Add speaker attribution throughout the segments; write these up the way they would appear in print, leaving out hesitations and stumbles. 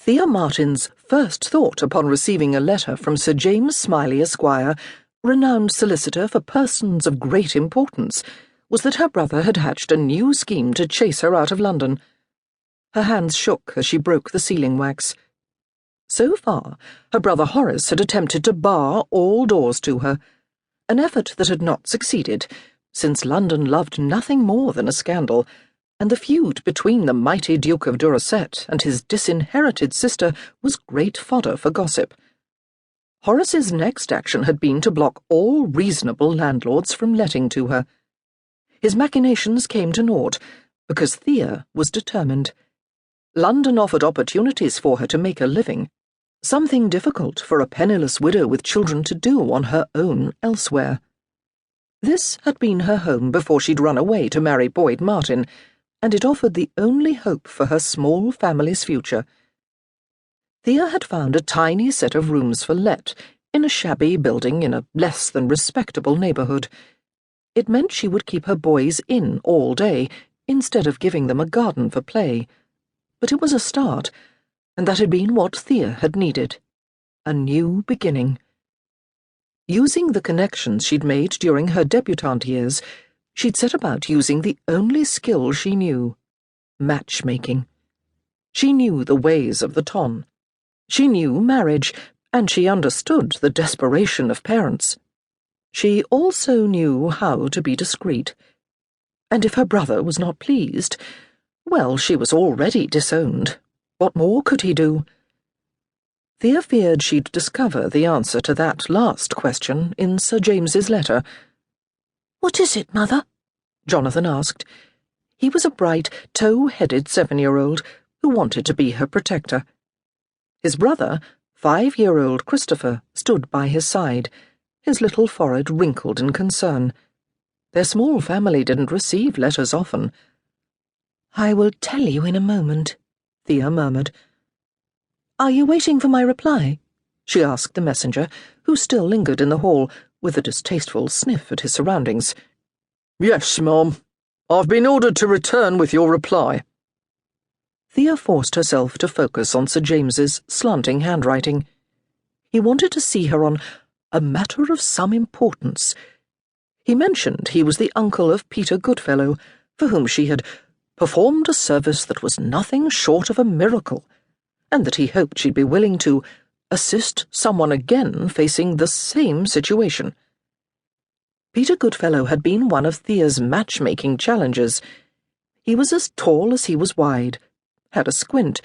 Speaker 1: Thea Martin's first thought upon receiving a letter from Sir James Smiley, Esquire, renowned solicitor for persons of great importance, was that her brother had hatched a new scheme to chase her out of London. Her hands shook as she broke the sealing wax. So far, her brother Horace had attempted to bar all doors to her, an effort that had not succeeded, since London loved nothing more than a scandal, and the feud between the mighty Duke of Dorset and his disinherited sister was great fodder for gossip. Horace's next action had been to block all reasonable landlords from letting to her. His machinations came to naught, because Thea was determined. London offered opportunities for her to make a living, something difficult for a penniless widow with children to do on her own elsewhere. This had been her home before she'd run away to marry Boyd Martin, and it offered the only hope for her small family's future. Thea had found a tiny set of rooms for let in a shabby building in a less than respectable neighbourhood. It meant she would keep her boys in all day, instead of giving them a garden for play. But it was a start, and that had been what Thea had needed. A new beginning. Using the connections she'd made during her debutante years, she'd set about using the only skill she knew: matchmaking. She knew the ways of the ton. She knew marriage, and she understood the desperation of parents. She also knew how to be discreet. And if her brother was not pleased, well, she was already disowned. What more could he do? Thea feared she'd discover the answer to that last question in Sir James's letter. "What is it, Mother?" Jonathan asked. He was a bright, tow-headed 7-year-old who wanted to be her protector. His brother, 5-year-old Christopher, stood by his side, his little forehead wrinkled in concern. Their small family didn't receive letters often. "I will tell you in a moment," Thea murmured. "Are you waiting for my reply?" she asked the messenger, who still lingered in the hall, with a distasteful sniff at his surroundings.
Speaker 2: "Yes, Ma'am. I've been ordered to return with your reply."
Speaker 1: Thea forced herself to focus on Sir James's slanting handwriting. He wanted to see her on a matter of some importance. He mentioned he was the uncle of Peter Goodfellow, for whom she had performed a service that was nothing short of a miracle, and that he hoped she'd be willing to assist someone again facing the same situation. Peter Goodfellow had been one of Thea's matchmaking challengers. He was as tall as he was wide, had a squint,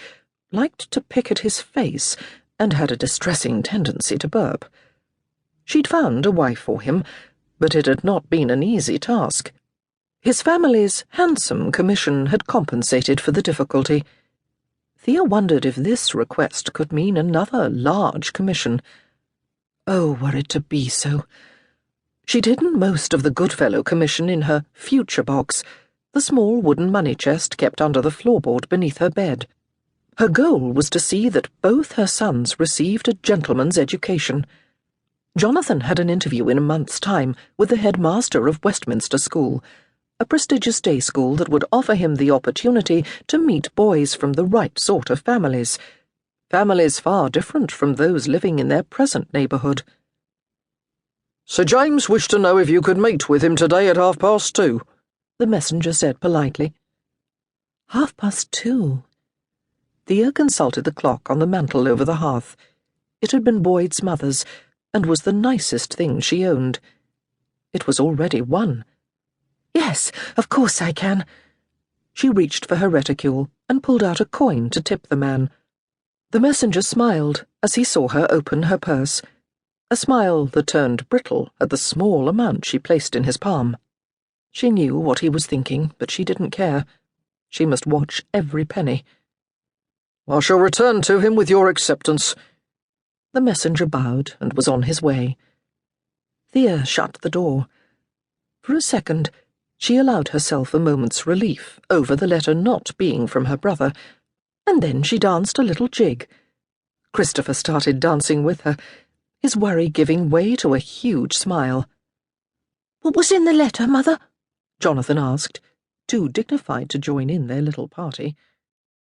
Speaker 1: liked to pick at his face, and had a distressing tendency to burp. She'd found a wife for him, but it had not been an easy task. His family's handsome commission had compensated for the difficulty. Thea wondered if this request could mean another large commission. Oh, were it to be so! She'd hidden most of the Goodfellow commission in her future box, the small wooden money chest kept under the floorboard beneath her bed. Her goal was to see that both her sons received a gentleman's education. Jonathan had an interview in a month's time with the headmaster of Westminster School, a prestigious day school that would offer him the opportunity to meet boys from the right sort of families far different from those living in their present neighbourhood.
Speaker 2: "Sir James wished to know if you could meet with him today at 2:30,
Speaker 1: the messenger said politely. 2:30. Thea consulted the clock on the mantel over the hearth. It had been Boyd's mother's, and was the nicest thing she owned. It was already 1. "Yes, of course I can." She reached for her reticule and pulled out a coin to tip the man. The messenger smiled as he saw her open her purse, a smile that turned brittle at the small amount she placed in his palm. She knew what he was thinking, but she didn't care. She must watch every penny.
Speaker 2: "I shall return to him with your acceptance."
Speaker 1: The messenger bowed and was on his way. Thea shut the door. For a second, she allowed herself a moment's relief over the letter not being from her brother, and then she danced a little jig. Christopher started dancing with her, his worry giving way to a huge smile. "What was in the letter, Mother?" Jonathan asked, too dignified to join in their little party.